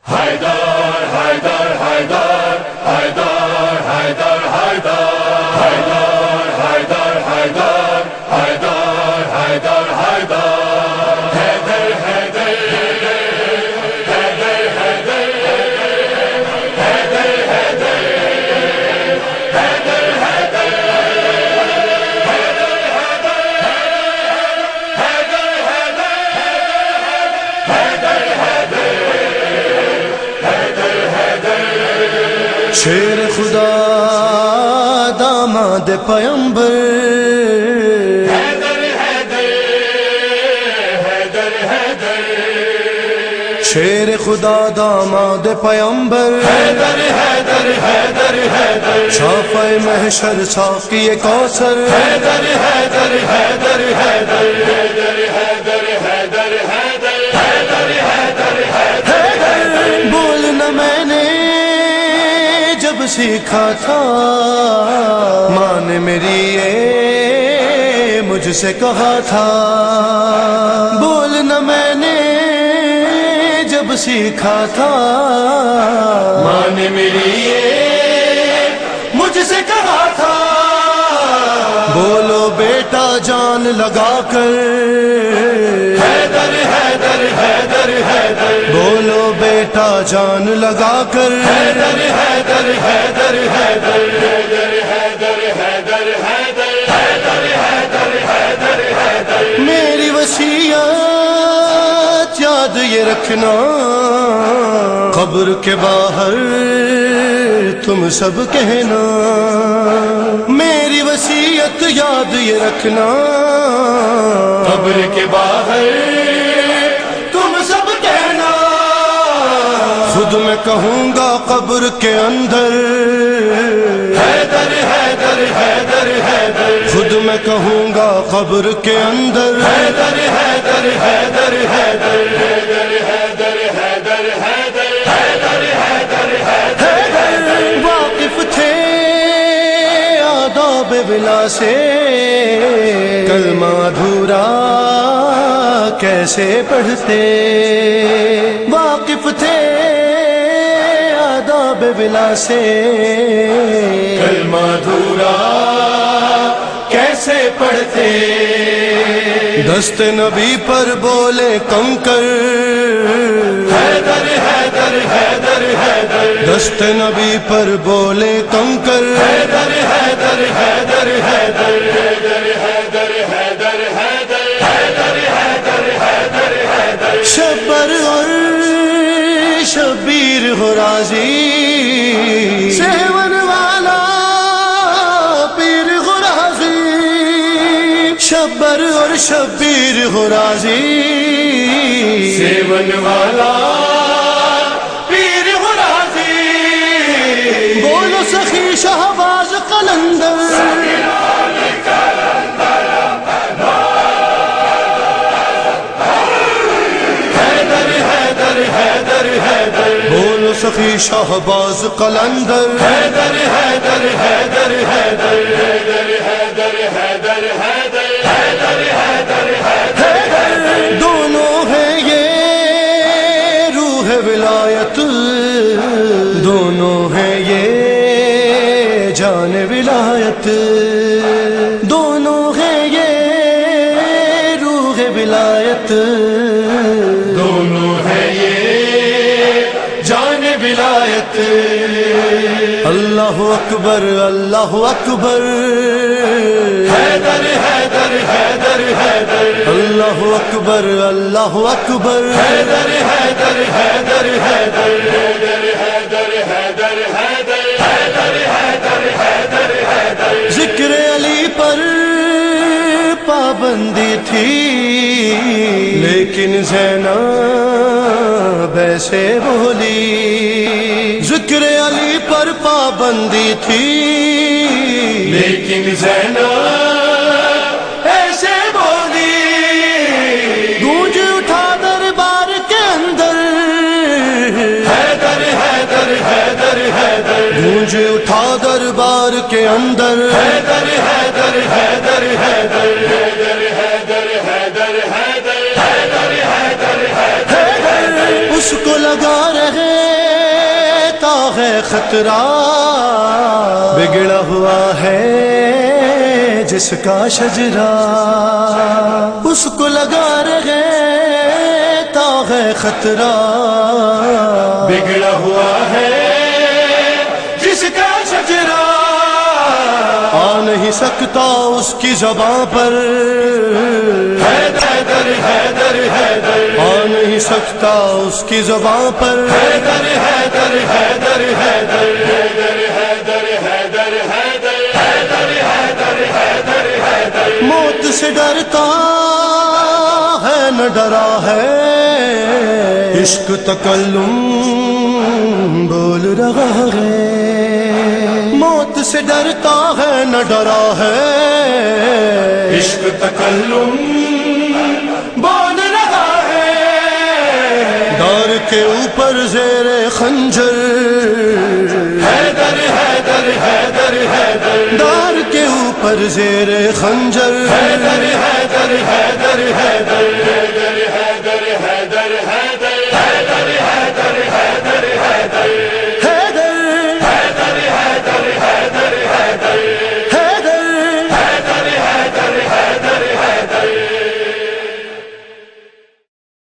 حیدر حیدر حیدر حیدر حیدر حیدر حیدر حیدر حیدر حیدر حیدر شیر خدا داماد پیمبر حیدر حیدر حیدر حیدر شیر خدا داماد پیمبر حیدر حیدر حیدر حیدر شافع محشر ساقی کوثر حیدر حیدر حیدر حیدر حیدر حیدر حیدر حیدر حیدر حیدر بولنا میں نے جب سیکھا تھا ماں نے میری یہ مجھ سے کہا تھا بولنا میں نے جب سیکھا تھا ماں نے میری یہ مجھ سے کہا تھا بولو بیٹا جان لگا کر حیدر حیدر حیدر حیدر بولو بیٹا جان لگا کر حیدر حیدر حیدر حیدر حیدر حیدر حیدر حیدر حیدر حیدر حیدر میری وصیت یاد یہ رکھنا قبر کے باہر تم سب کہنا میری وصیت یاد یہ رکھنا قبر کے باہر تم سب کہنا خود میں کہوں گا قبر کے اندر حیدر حیدر حیدر حیدر خود میں کہوں گا قبر کے اندر حیدر حیدر حیدر حیدر حیدر حیدر حیدر حیدر حیدر حیدر واقف تھے آداب بلا سے کلمہ ادھورا کیسے پڑھتے واقف تھے آداب بلا سے کلمہ ادھورا کیسے پڑھتے دست نبی پر بولے کنکر حیدر حیدر حیدر حیدر دست نبی پر بولے کنکر حیدر حیدر حیدر حیدر حیدر حیدر حیدر حیدر حیدر حیدر حیدر شبر اور شبیر ہو راضی سیون والا پیر ہو راضی شبر اور شبیر ہو راضی سیون والا پیر ہو راضی بولو سخی شہباز قلندر حیدر حیدر حیدر حیدر بولو سخی شہباز قلندر حیدر حیدر حیدر حیدر حیدر حیدر حیدر حیدر حیدر حیدر دونوں ہیں یہ روح ولایت دونوں ہیں یہ جان ولایت دونوں ہیں یہ روح ولایت دونوں ہیں یہ جان ولایت اللہ اکبر اللہ اکبر حیدر حیدر حیدر حیدر اللہ اکبر اللہ اکبر حیدر حیدر حیدر حیدر حیدر حیدر حیدر حیدر حیدر حیدر حیدر ذکر علی پر پابندی تھی لیکن زینب ایسے بولی ذکر علی پر پابندی تھی لیکن زینب ایسے بولی گونج اٹھا دربار کے اندر حیدر حیدر حیدر حیدر گونج اٹھا دربار کے اندر حیدر حیدر حیدر حیدر حیدر حیدر حیدر حیدر حیدر حیدر حیدر اس کو لگا رہے خطرہ بگڑا ہوا ہے جس کا شجرہ اس کو لگا رہے تا ہے خطرہ بگڑا ہوا ہے جس کا شجرہ آ نہیں سکتا اس کی زباں پر حیدر حیدر حیدر آ نہیں سکتا اس کی زباں پر حیدر حیدر حیدر حیدر حیدر حیدر حیدر حیدر حیدر حیدر حیدر حیدر موت سے ڈرتا ہے نہ ڈرا ہے عشق تکلم بول رہا ہے موت سے ڈرتا ہے نہ ڈرا ہے عشق تکلم بول رہا ہے ڈار کے اوپر زیر خنجر حیدر حیدر حیدر حیدر ڈار کے اوپر زیر خنجر حیدر حیدر